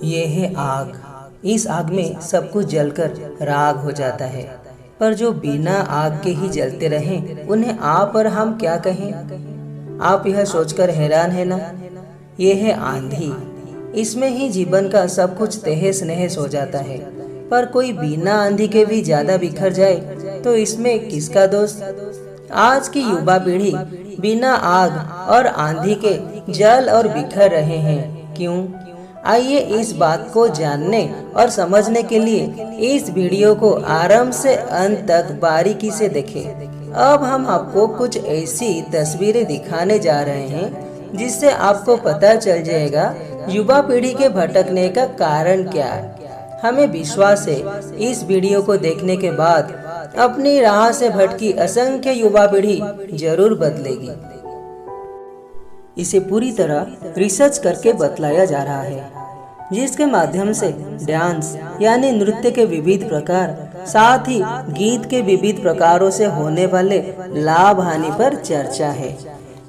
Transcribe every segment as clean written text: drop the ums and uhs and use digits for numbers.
ये है आग। इस आग में सब कुछ जलकर राख हो जाता है, पर जो बिना आग के ही जलते रहें उन्हें आप और हम क्या कहें। आप यह सोचकर हैरान है ना। ये है आंधी। इसमें ही जीवन का सब कुछ तहस नहस हो जाता है, पर कोई बिना आंधी के भी ज्यादा बिखर जाए तो इसमें किसका दोष। आज की युवा पीढ़ी बिना आग और आंधी के जल और बिखर रहे हैं। क्यों? आइए इस बात को जानने और समझने के लिए इस वीडियो को आरंभ से अंत तक बारीकी से देखें। अब हम आपको कुछ ऐसी तस्वीरें दिखाने जा रहे हैं जिससे आपको पता चल जाएगा युवा पीढ़ी के भटकने का कारण क्या है। हमें विश्वास है इस वीडियो को देखने के बाद अपनी राह से भटकी असंख्य युवा पीढ़ी जरूर बदलेगी। इसे पूरी तरह रिसर्च करके बतलाया जा रहा है, जिसके माध्यम से डांस यानी नृत्य के विविध प्रकार, साथ ही गीत के विविध प्रकारों से होने वाले लाभ हानि पर चर्चा है।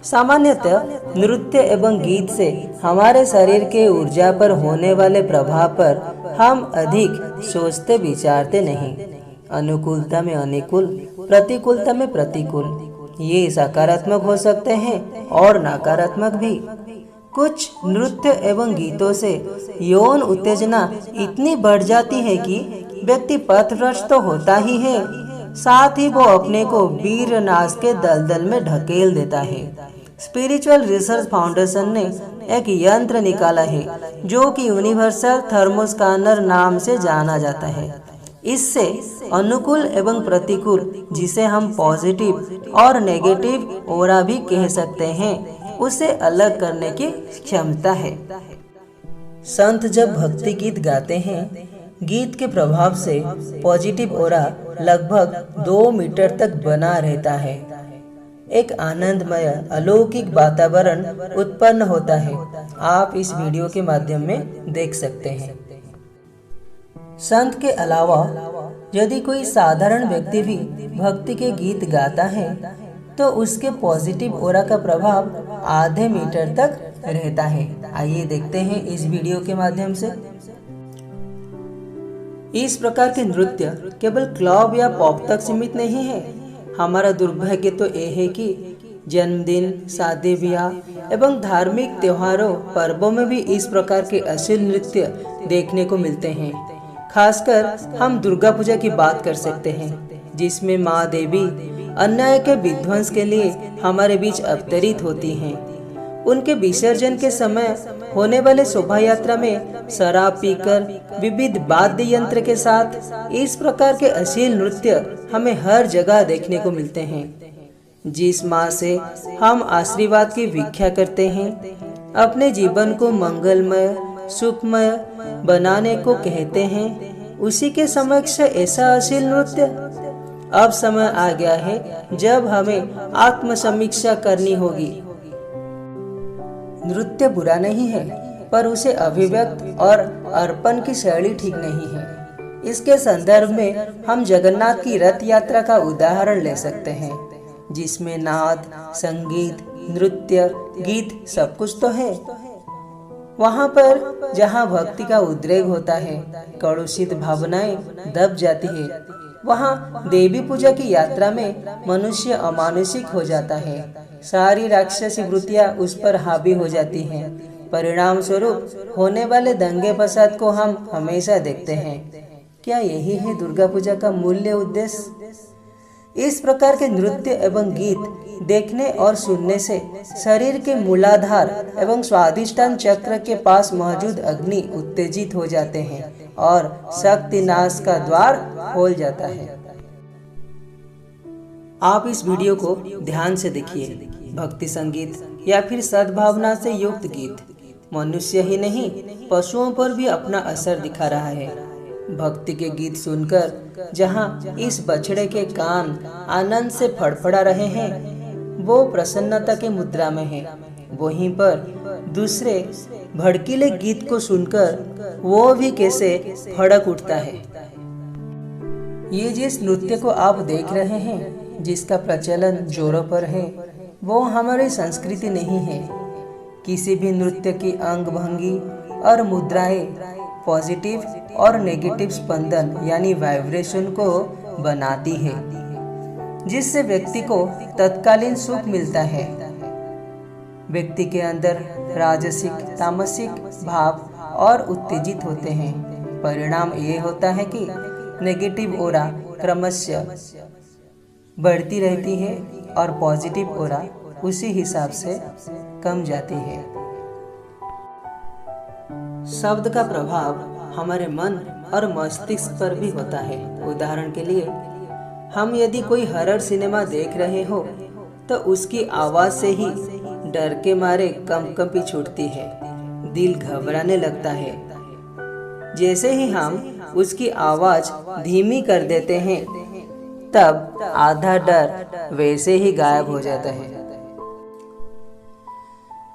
सामान्यतः नृत्य एवं गीत से हमारे शरीर के ऊर्जा पर होने वाले प्रभाव पर हम अधिक सोचते विचारते नहीं। अनुकूलता में अनुकूल, प्रतिकूलता में प्रतिकूल, ये सकारात्मक हो सकते हैं और नकारात्मक भी। कुछ नृत्य एवं गीतों से यौन उत्तेजना इतनी बढ़ जाती है कि व्यक्ति पथभ्रष्ट तो होता ही है, साथ ही वो अपने को वीरनाश के दलदल में ढकेल देता है। स्पिरिचुअल रिसर्च फाउंडेशन ने एक यंत्र निकाला है जो कि यूनिवर्सल थर्मोस्कैनर नाम से जाना जाता है। इससे अनुकूल एवं प्रतिकूल, जिसे हम पॉजिटिव और नेगेटिव ओरा भी कह सकते हैं, उसे अलग करने की क्षमता है। संत जब भक्ति गीत गाते हैं, गीत के प्रभाव से पॉजिटिव ओरा लगभग 2 मीटर तक बना रहता है। एक आनंदमय अलौकिक वातावरण उत्पन्न होता है। आप इस वीडियो के माध्यम में देख सकते हैं। संत के अलावा यदि कोई साधारण व्यक्ति भी भक्ति के गीत गाता है तो उसके पॉजिटिव ओरा का प्रभाव आधे मीटर तक रहता है। आइए देखते हैं इस वीडियो के माध्यम से। इस प्रकार के नृत्य केवल क्लब या पॉप तक सीमित नहीं है। हमारा दुर्भाग्य तो यह है कि जन्मदिन, शादी ब्याह एवं धार्मिक त्योहारों, पर्वों में भी इस प्रकार के अश्लील नृत्य देखने को मिलते हैं। खासकर हम दुर्गा पूजा की बात कर सकते हैं, जिसमें माँ देवी अन्याय के विध्वंस के लिए हमारे बीच अवतरित होती हैं। उनके विसर्जन के समय होने वाले शोभा यात्रा में शराब पीकर विविध वाद्य यंत्र के साथ इस प्रकार के अश्लील नृत्य हमें हर जगह देखने को मिलते हैं। जिस माँ से हम आशीर्वाद की भिक्षा करते हैं, अपने जीवन को मंगलमय सुखमय बनाने को कहते हैं, उसी के समक्ष ऐसा अश्लील नृत्य। अब समय आ गया है जब हमें आत्मसमीक्षा करनी होगी। नृत्य बुरा नहीं है, पर उसे अभिव्यक्त और अर्पण की शैली ठीक नहीं है। इसके संदर्भ में हम जगन्नाथ की रथ यात्रा का उदाहरण ले सकते हैं, जिसमें नाद, संगीत, नृत्य, गीत सब कुछ तो है। वहाँ पर जहाँ भक्ति का उद्रेक होता है, कलुषित भावनाएं दब जाती है, वहाँ देवी पूजा की यात्रा में मनुष्य अमानुषिक हो जाता है। सारी राक्षसी वृत्तियाँ उस पर हावी हो जाती हैं। परिणाम स्वरूप होने वाले दंगे फसाद को हम हमेशा देखते हैं। क्या यही है दुर्गा पूजा का मूल्य उद्देश्य? इस प्रकार के नृत्य एवं गीत देखने और सुनने से शरीर के मूलाधार एवं स्वादिष्टान चक्र के पास मौजूद अग्नि उत्तेजित हो जाते हैं और शक्ति नाश का द्वार खोल जाता है। आप इस वीडियो को ध्यान से देखिए। भक्ति संगीत या फिर सद्भावना से युक्त गीत मनुष्य ही नहीं, पशुओं पर भी अपना असर दिखा रहा है। भक्ति के गीत सुनकर जहाँ इस बछड़े के कान आनंद से फड़फड़ा रहे हैं, वो प्रसन्नता के मुद्रा में है। वहीं पर दूसरे भड़कीले गीत को सुनकर वो भी कैसे फड़क उठता है। ये जिस नृत्य को आप देख रहे हैं, जिसका प्रचलन जोरों पर है, वो हमारी संस्कृति नहीं है। किसी भी नृत्य की अंग भंगी और मुद्राएं पॉजिटिव और नेगेटिव स्पंदन यानी वाइब्रेशन को बनाती है, जिससे व्यक्ति को तत्कालीन सुख मिलता है। व्यक्ति के अंदर राजसिक तामसिक भाव और उत्तेजित होते हैं। परिणाम ये होता है कि नेगेटिव ओरा क्रमशः बढ़ती रहती है और पॉजिटिव ओरा उसी हिसाब से कम जाती है। शब्द का प्रभाव हमारे मन और मस्तिष्क पर भी होता है। उदाहरण के लिए, हम यदि कोई हॉरर सिनेमा देख रहे हो तो उसकी आवाज से ही डर के मारे कंपकंपी छूटती है, दिल घबराने लगता है। जैसे ही हम उसकी आवाज धीमी कर देते हैं, तब आधा डर वैसे ही गायब हो जाता है।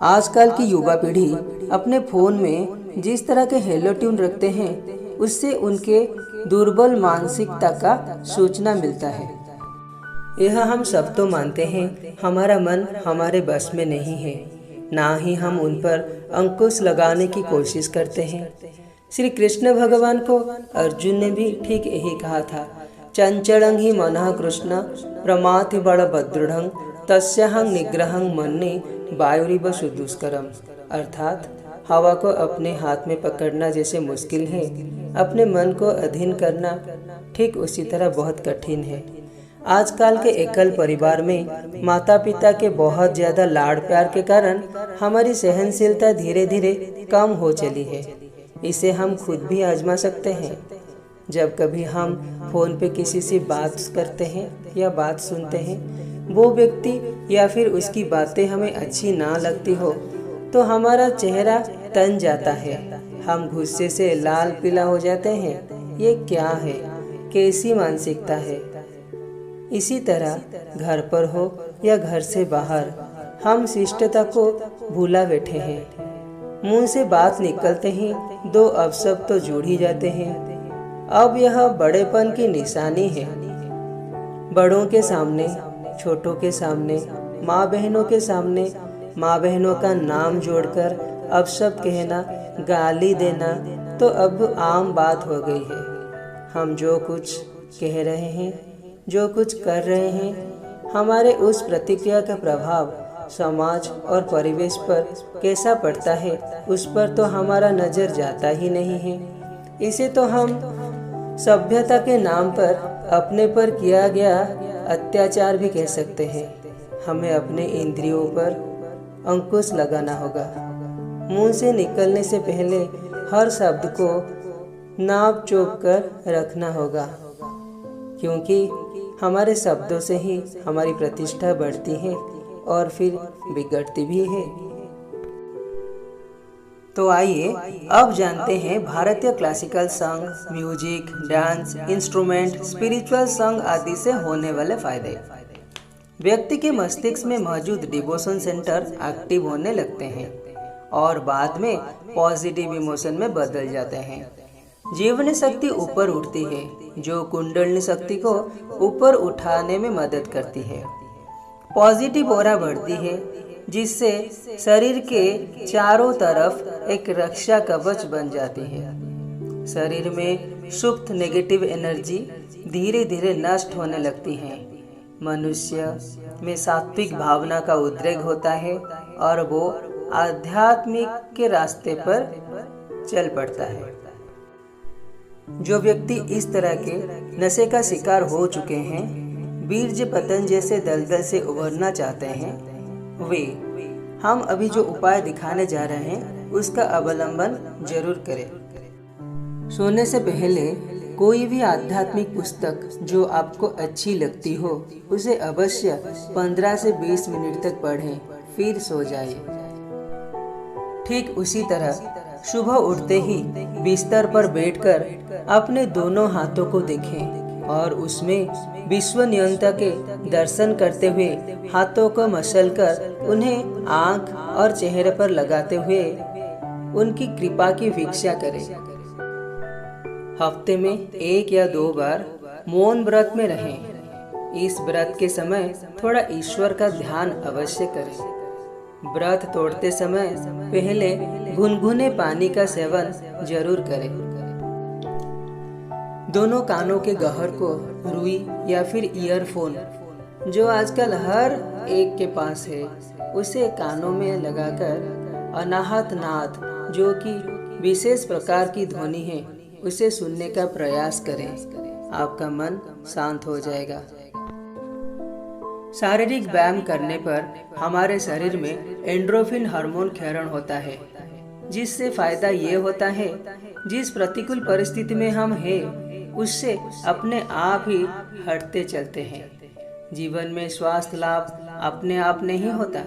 आजकल की युवा पीढ़ी अपने फोन में जिस तरह के हेलो ट्यून रखते हैं, उससे उनके दुर्बल मानसिकता का सूचना मिलता है। यह हम सब तो मानते हैं, हमारा मन हमारे बस में नहीं है, ना ही हम उन पर अंकुश लगाने की कोशिश करते हैं। श्री कृष्ण भगवान को अर्जुन ने भी ठीक यही कहा था, चंचलं ही मनः कृष्ण प्रमाथि बलभद्रुढं तस्याहं निग्रहं मन्ये वायुरिव सुदुष्करम। अर्थात हवा को अपने हाथ में पकड़ना जैसे मुश्किल है, अपने मन को अधीन करना ठीक उसी तरह बहुत कठिन है। आजकल के एकल परिवार में माता पिता के बहुत ज्यादा लाड़ प्यार के कारण हमारी सहनशीलता धीरे धीरे कम हो चली है। इसे हम खुद भी आजमा सकते हैं। जब कभी हम फोन पे किसी से बात करते हैं या बात सुनते हैं, वो व्यक्ति या फिर उसकी बातें हमें अच्छी ना लगती हो तो हमारा चेहरा तन जाता है, हम गुस्से से लाल पीला हो जाते हैं। ये क्या है, कैसी मानसिकता है। इसी तरह घर पर हो या घर से बाहर हम शिष्टता को भूला बैठे हैं। मुंह से बात निकलते ही दो अपशब्द तो जुड़ ही जाते हैं। अब यह बड़ेपन की निशानी है। बड़ों के सामने, छोटों के सामने, माँ बहनों के सामने माँ बहनों का नाम जोड़कर अपशब्द कहना, गाली देना तो अब आम बात हो गई है। हम जो कुछ कह रहे हैं, जो कुछ कर रहे हैं, हमारे उस प्रतिक्रिया का प्रभाव समाज और परिवेश पर कैसा पड़ता है, उस पर तो हमारा नज़र जाता ही नहीं है। इसे तो हम सभ्यता के नाम पर अपने पर किया गया अत्याचार भी कह सकते हैं। हमें अपने इंद्रियों पर अंकुश लगाना होगा। मुंह से निकलने से पहले हर शब्द को नाप चोप कर रखना होगा, क्योंकि हमारे शब्दों से ही हमारी प्रतिष्ठा बढ़ती है और फिर बिगड़ती भी है। तो आइए अब जानते हैं भारतीय क्लासिकल संग, म्यूजिक, डांस, इंस्ट्रूमेंट, स्पिरिचुअल संग आदि से होने वाले फायदे। व्यक्ति के मस्तिष्क में मौजूद डिवोशन सेंटर एक्टिव होने लगते हैं और बाद में पॉजिटिव इमोशन में बदल जाते हैं। जीवनी शक्ति ऊपर उठती है, जो कुंडलिनी शक्ति को ऊपर उठाने में मदद करती है। पॉजिटिव ऑरा बढ़ती है, जिससे शरीर के चारों तरफ एक रक्षा कवच बन जाती है। शरीर में सुप्त नेगेटिव एनर्जी धीरे धीरे नष्ट होने लगती है। मनुष्य में सात्विक भावना का उद्रेक होता है और वो आध्यात्मिक के रास्ते पर चल पड़ता है। जो व्यक्ति इस तरह के नशे का शिकार हो चुके हैं, बीर्ज पतन जैसे दलदल से उभरना चाहते हैं, वे हम अभी जो उपाय दिखाने जा रहे हैं उसका अवलंबन जरूर करें। सोने से पहले कोई भी आध्यात्मिक पुस्तक जो आपको अच्छी लगती हो, उसे अवश्य 15 से 20 मिनट तक पढ़ें, फिर सो जाइए। ठीक उसी तरह सुबह उठते ही बिस्तर पर बैठकर अपने दोनों हाथों को देखें और उसमें विश्व नियंता के दर्शन करते हुए हाथों को मसलकर उन्हें आंख और चेहरे पर लगाते हुए उनकी कृपा की भिक्षा करें। हफ्ते में 1 या 2 बार मौन व्रत में रहें। इस व्रत के समय थोड़ा ईश्वर का ध्यान अवश्य करें। व्रत तोड़ते समय पहले गुनगुने पानी का सेवन जरूर करें। दोनों कानों के गहर को रुई या फिर ईयरफोन, जो आजकल हर एक के पास है, उसे कानों में लगाकर अनाहत नाद, जो कि विशेष प्रकार की ध्वनि है, उसे सुनने का प्रयास करें। आपका मन शांत हो जाएगा। शारीरिक व्यायाम करने पर हमारे शरीर में एंड्रोफिन हार्मोन क्षरण होता है, जिससे फायदा ये होता है, जिस प्रतिकूल परिस्थिति में हम हैं उससे अपने आप ही हटते चलते हैं। जीवन में स्वास्थ्य लाभ अपने आप नहीं होता,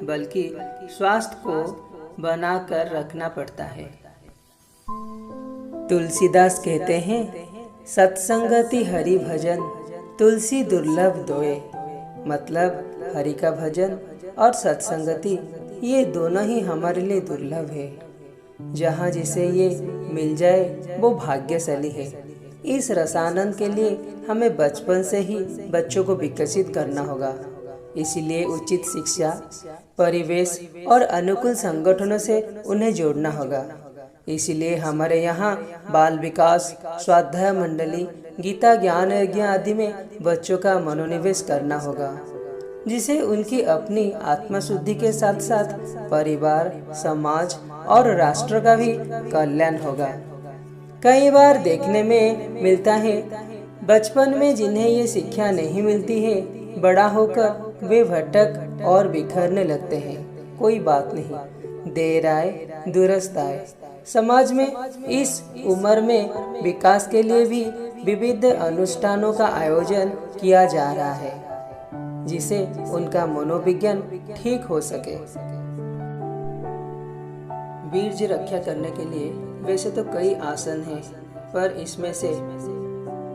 बल्कि स्वास्थ्य को बना कर रखना पड़ता है। तुलसीदास कहते हैं, सत्संगति हरि भजन तुलसी दुर्लभ दोए। मतलब हरि का भजन और सत्संगति ये दोनों ही हमारे लिए दुर्लभ है। जहाँ जिसे ये मिल जाए वो भाग्यशाली है। इस रसानंद के लिए हमें बचपन से ही बच्चों को विकसित करना होगा। इसलिए उचित शिक्षा, परिवेश और अनुकूल संगठनों से उन्हें जोड़ना होगा। इसलिए हमारे यहाँ बाल विकास, स्वाध्याय मंडली, गीता ज्ञान यज्ञ आदि में बच्चों का मनोनिवेश करना होगा, जिसे उनकी अपनी आत्मशुद्धि के साथ साथ परिवार, समाज और राष्ट्र का भी कल्याण होगा। कई बार देखने में मिलता है, बचपन में जिन्हें ये शिक्षा नहीं मिलती है, बड़ा होकर वे भटक और बिखरने लगते हैं। कोई बात नहीं, देर आए दुरुस्त आए। समाज में इस उम्र में विकास के लिए भी विविध अनुष्ठानों का आयोजन किया जा रहा है, जिसे उनका मनोविज्ञान ठीक हो सके। वीर्य रक्षा करने के लिए वैसे तो कई आसन हैं, पर इसमें से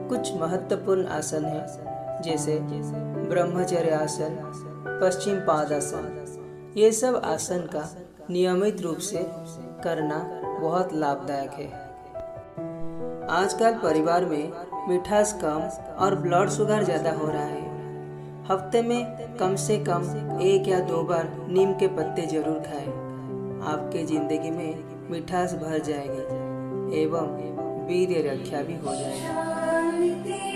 कुछ महत्वपूर्ण आसन हैं, जैसे ब्रह्मचर्य आसन, पश्चिम पादासन। ये सब आसन का नियमित रूप से करना बहुत लाभदायक है। आजकल परिवार में मिठास कम और ब्लड शुगर ज़्यादा हो रहा है। हफ्ते में कम से कम 1 या 2 बार नीम के पत्ते जरूर खाएं। आपके जिंदगी में मिठास भर जाएगी एवं वीर्य रक्षा भी हो जाएगी।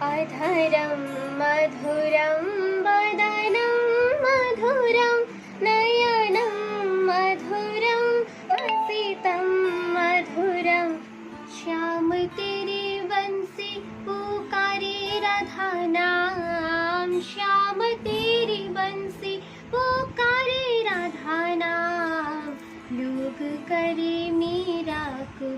अधरं मधुरं वदनं मधुरं नयनं मधुरं हसितं मधुरं श्याम तेरे बंसी पुकारे राधा नाम श्याम तेरी बंसी पुकारे राधा नाम लोग करे मीरा को